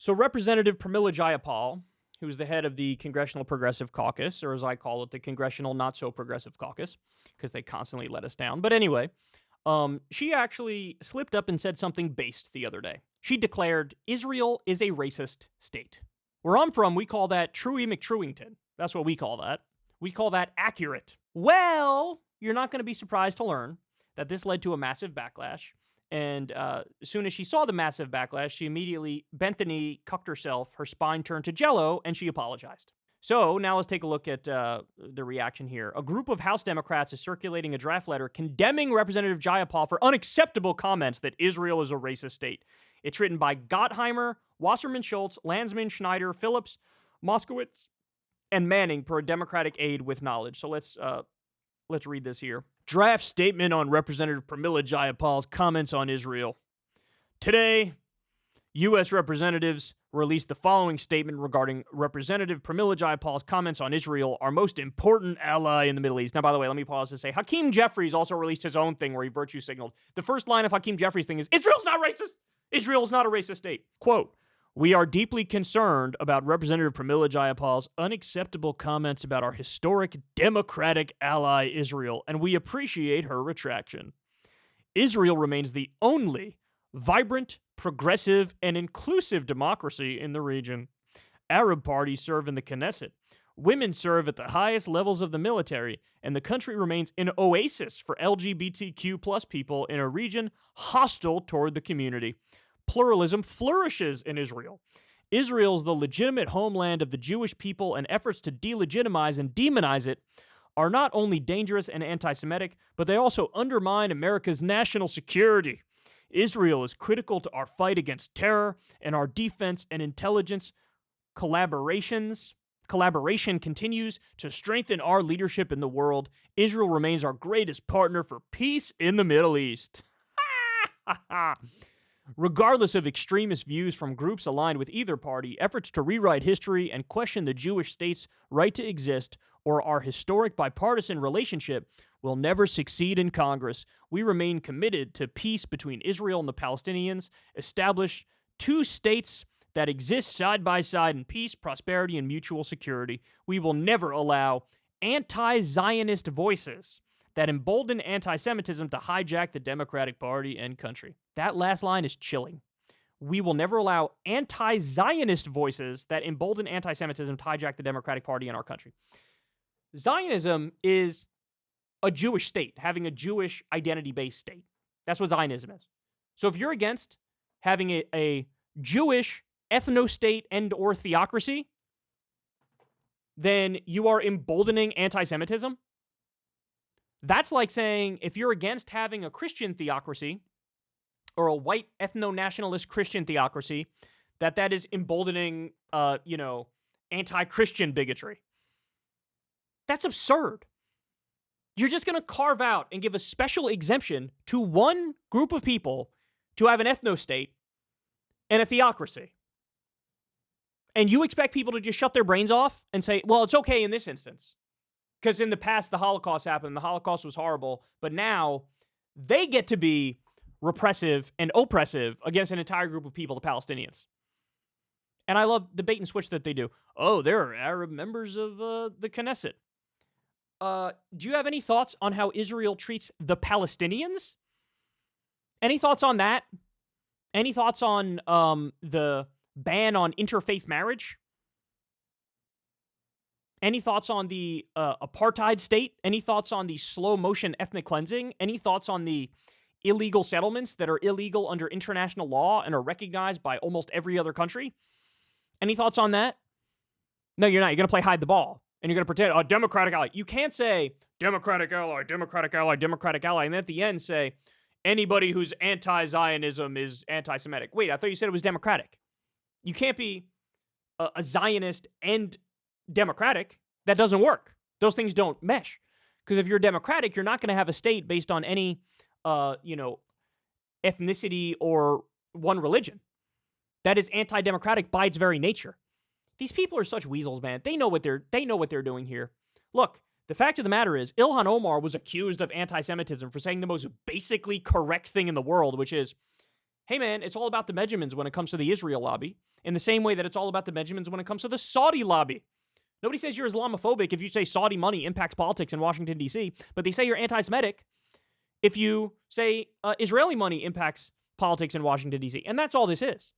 So Representative Pramila Jayapal, who's the head of the Congressional Progressive Caucus, or as I call it, the Congressional Not-So-Progressive Caucus, because they constantly let us down. But anyway, she actually slipped up and said something based the other day. She declared Israel is a racist state. Where I'm from, we call that Truey McTruington. That's what we call that. We call that accurate. Well, you're not going to be surprised to learn that this led to a massive backlash. And as soon as she saw the massive backlash, she immediately bent the knee, cucked herself, her spine turned to jello, and she apologized. So now let's take a look at the reaction here. A group of House Democrats is circulating a draft letter condemning Representative Jayapal for unacceptable comments that Israel is a racist state. It's written by Gottheimer, Wasserman Schultz, Landsman, Schneider, Phillips, Moskowitz, and Manning per Democratic aid with knowledge. So let's read this here. Draft statement on Representative Pramila Jayapal's comments on Israel. Today, U.S. representatives released the following statement regarding Representative Pramila Jayapal's comments on Israel, our most important ally in the Middle East. Now, by the way, let me pause to say, Hakeem Jeffries also released his own thing where he virtue signaled. The first line of Hakeem Jeffries' thing is, Israel's not racist! Israel is not a racist state. Quote, we are deeply concerned about Representative Pramila Jayapal's unacceptable comments about our historic democratic ally Israel, and we appreciate her retraction. Israel remains the only vibrant, progressive, and inclusive democracy in the region. Arab parties serve in the Knesset. Women serve at the highest levels of the military, and the country remains an oasis for LGBTQ plus people in a region hostile toward the community. Pluralism flourishes in Israel. Israel is the legitimate homeland of the Jewish people, and efforts to delegitimize and demonize it are not only dangerous and anti-Semitic, but they also undermine America's national security. Israel is critical to our fight against terror and our defense and intelligence collaboration continues to strengthen our leadership in the world. Israel remains our greatest partner for peace in the Middle East. Regardless of extremist views from groups aligned with either party, efforts to rewrite history and question the Jewish state's right to exist or our historic bipartisan relationship will never succeed in Congress. We remain committed to peace between Israel and the Palestinians, establish two states that exist side by side in peace, prosperity, and mutual security. We will never allow anti-Zionist voices that embolden anti-Semitism to hijack the Democratic Party and country. That last line is chilling. We will never allow anti-Zionist voices that embolden anti-Semitism to hijack the Democratic Party and our country. Zionism is a Jewish state, having a Jewish identity-based state. That's what Zionism is. So if you're against having a Jewish ethno-state and or theocracy, then you are emboldening anti-Semitism. That's like saying if you're against having a Christian theocracy or a white ethno-nationalist Christian theocracy, that is emboldening, anti-Christian bigotry. That's absurd. You're just going to carve out and give a special exemption to one group of people to have an ethno-state and a theocracy. And you expect people to just shut their brains off and say, well, it's okay in this instance. Because in the past, the Holocaust happened. The Holocaust was horrible. But now they get to be repressive and oppressive against an entire group of people, the Palestinians. And I love the bait and switch that they do. Oh, there are Arab members of the Knesset. Do you have any thoughts on how Israel treats the Palestinians? Any thoughts on that? Any thoughts on the ban on interfaith marriage? Any thoughts on the apartheid state? Any thoughts on the slow motion ethnic cleansing? Any thoughts on the illegal settlements that are illegal under international law and are recognized by almost every other country? Any thoughts on that? No, you're not. You're going to play hide the ball. And you're going to pretend, a Democratic ally. You can't say, Democratic ally, Democratic ally, Democratic ally, and then at the end say, anybody who's anti-Zionism is anti-Semitic. Wait, I thought you said it was Democratic. You can't be a Zionist and Democratic. That doesn't work. Those things don't mesh. Because if you're Democratic, you're not going to have a state based on any, ethnicity or one religion. That is anti-democratic by its very nature. These people are such weasels, man. They know what they're doing here. Look, the fact of the matter is, Ilhan Omar was accused of anti-Semitism for saying the most basically correct thing in the world, which is, hey man, it's all about the Benjamins when it comes to the Israel lobby, in the same way that it's all about the Benjamins when it comes to the Saudi lobby. Nobody says you're Islamophobic if you say Saudi money impacts politics in Washington, D.C., but they say you're anti-Semitic if you say Israeli money impacts politics in Washington, D.C., and that's all this is.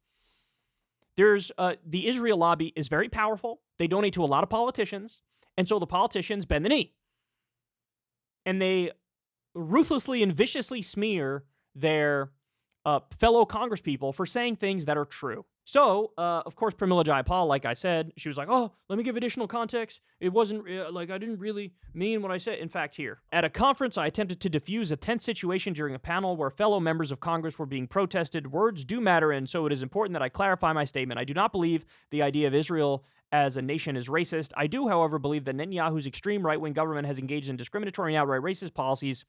There's the Israel lobby is very powerful. They donate to a lot of politicians, and so the politicians bend the knee. And they ruthlessly and viciously smear their fellow congresspeople for saying things that are true. So, of course, Pramila Jayapal, like I said, she was like, oh, let me give additional context. It wasn't, I didn't really mean what I said. In fact, here. At a conference, I attempted to diffuse a tense situation during a panel where fellow members of Congress were being protested. Words do matter, and so it is important that I clarify my statement. I do not believe the idea of Israel as a nation is racist. I do, however, believe that Netanyahu's extreme right-wing government has engaged in discriminatory and outright racist policies,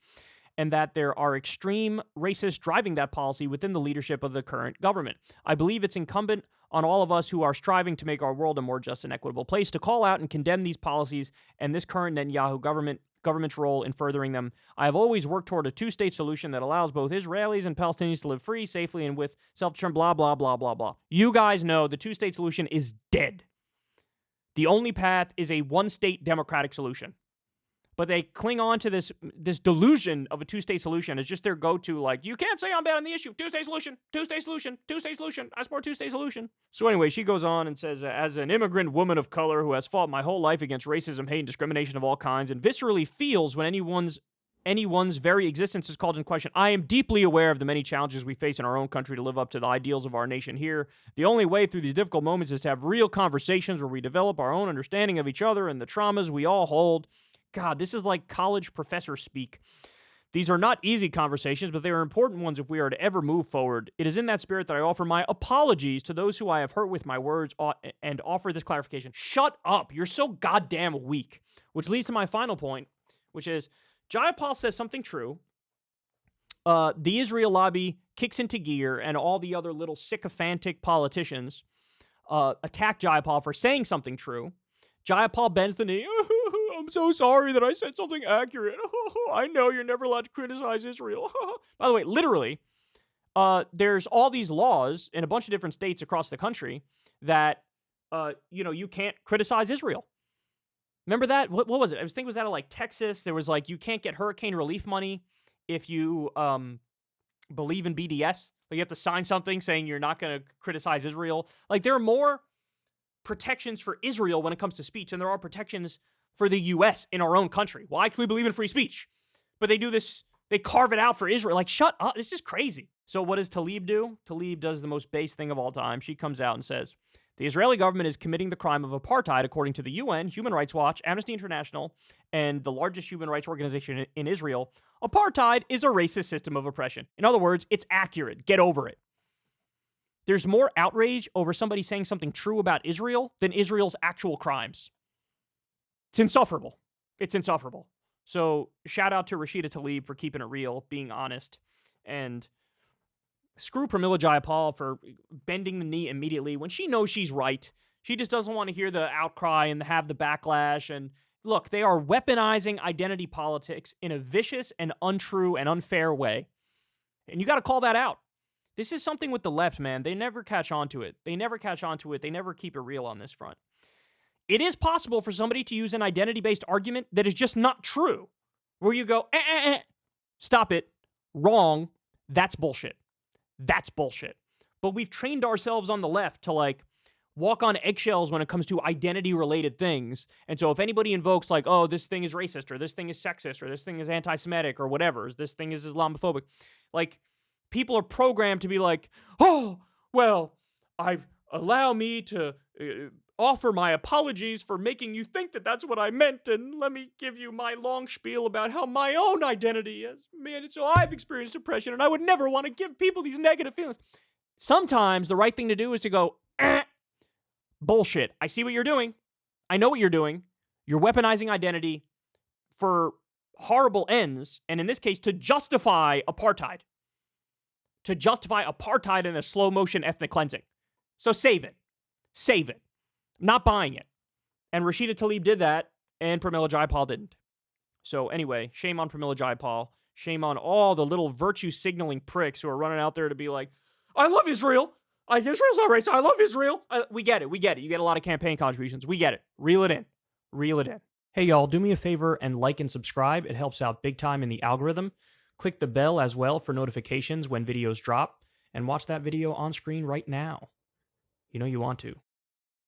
and that there are extreme racists driving that policy within the leadership of the current government. I believe it's incumbent on all of us who are striving to make our world a more just and equitable place to call out and condemn these policies and this current Netanyahu government's role in furthering them. I have always worked toward a two-state solution that allows both Israelis and Palestinians to live free, safely, and with self-determination, blah, blah, blah, blah, blah. You guys know the two-state solution is dead. The only path is a one-state democratic solution. But they cling on to this delusion of a two-state solution. It's just their go-to, like, you can't say I'm bad on the issue. Two-state solution, two-state solution, two-state solution. I support two-state solution. So anyway, she goes on and says, as an immigrant woman of color who has fought my whole life against racism, hate, and discrimination of all kinds, and viscerally feels when anyone's very existence is called in question, I am deeply aware of the many challenges we face in our own country to live up to the ideals of our nation here. The only way through these difficult moments is to have real conversations where we develop our own understanding of each other and the traumas we all hold. God, this is like college professor speak. These are not easy conversations, but they are important ones if we are to ever move forward. It is in that spirit that I offer my apologies to those who I have hurt with my words and offer this clarification. Shut up. You're so goddamn weak. Which leads to my final point, which is Jayapal says something true. The Israel lobby kicks into gear, and all the other little sycophantic politicians attack Jayapal for saying something true. Jayapal bends the knee. I'm so sorry that I said something accurate. I know you're never allowed to criticize Israel. By the way, literally, there's all these laws in a bunch of different states across the country that, you can't criticize Israel. Remember that? What was it? I was thinking, was that like Texas? There was like, you can't get hurricane relief money if you believe in BDS. Like, you have to sign something saying you're not going to criticize Israel. Like, there are more protections for Israel when it comes to speech than there are protections for the U.S. in our own country. Why? Because we believe in free speech. But they do this, they carve it out for Israel. Like, shut up. This is crazy. So what does Tlaib do? Tlaib does the most base thing of all time. She comes out and says, the Israeli government is committing the crime of apartheid according to the UN, Human Rights Watch, Amnesty International, and the largest human rights organization in Israel. Apartheid is a racist system of oppression. In other words, it's accurate. Get over it. There's more outrage over somebody saying something true about Israel than Israel's actual crimes. It's insufferable. It's insufferable. So shout out to Rashida Tlaib for keeping it real, being honest, and screw Pramila Jayapal for bending the knee immediately when she knows she's right. She just doesn't want to hear the outcry and have the backlash. And look, they are weaponizing identity politics in a vicious and untrue and unfair way. And you got to call that out. This is something with the left, man. They never catch on to it. They never catch on to it. They never keep it real on this front. It is possible for somebody to use an identity-based argument that is just not true, where you go, stop it, wrong, that's bullshit. That's bullshit. But we've trained ourselves on the left to, like, walk on eggshells when it comes to identity-related things. And so if anybody invokes, like, oh, this thing is racist, or this thing is sexist, or this thing is anti-Semitic, or whatever, this thing is Islamophobic, like, people are programmed to be like, oh, well, allow me to offer my apologies for making you think that that's what I meant, and let me give you my long spiel about how my own identity is, man, so I've experienced depression, and I would never want to give people these negative feelings. Sometimes the right thing to do is to go, bullshit. I see what you're doing. I know what you're doing. You're weaponizing identity for horrible ends, and in this case, to justify apartheid. To justify apartheid in a slow-motion ethnic cleansing. So save it. Save it. Not buying it. And Rashida Tlaib did that, and Pramila Jayapal didn't. So anyway, shame on Pramila Jayapal. Shame on all the little virtue-signaling pricks who are running out there to be like, I love Israel. Israel's not racist. I love Israel. We get it. We get it. You get a lot of campaign contributions. We get it. Reel it in. Reel it in. Hey, y'all, do me a favor and like and subscribe. It helps out big time in the algorithm. Click the bell as well for notifications when videos drop. And watch that video on screen right now. You know you want to.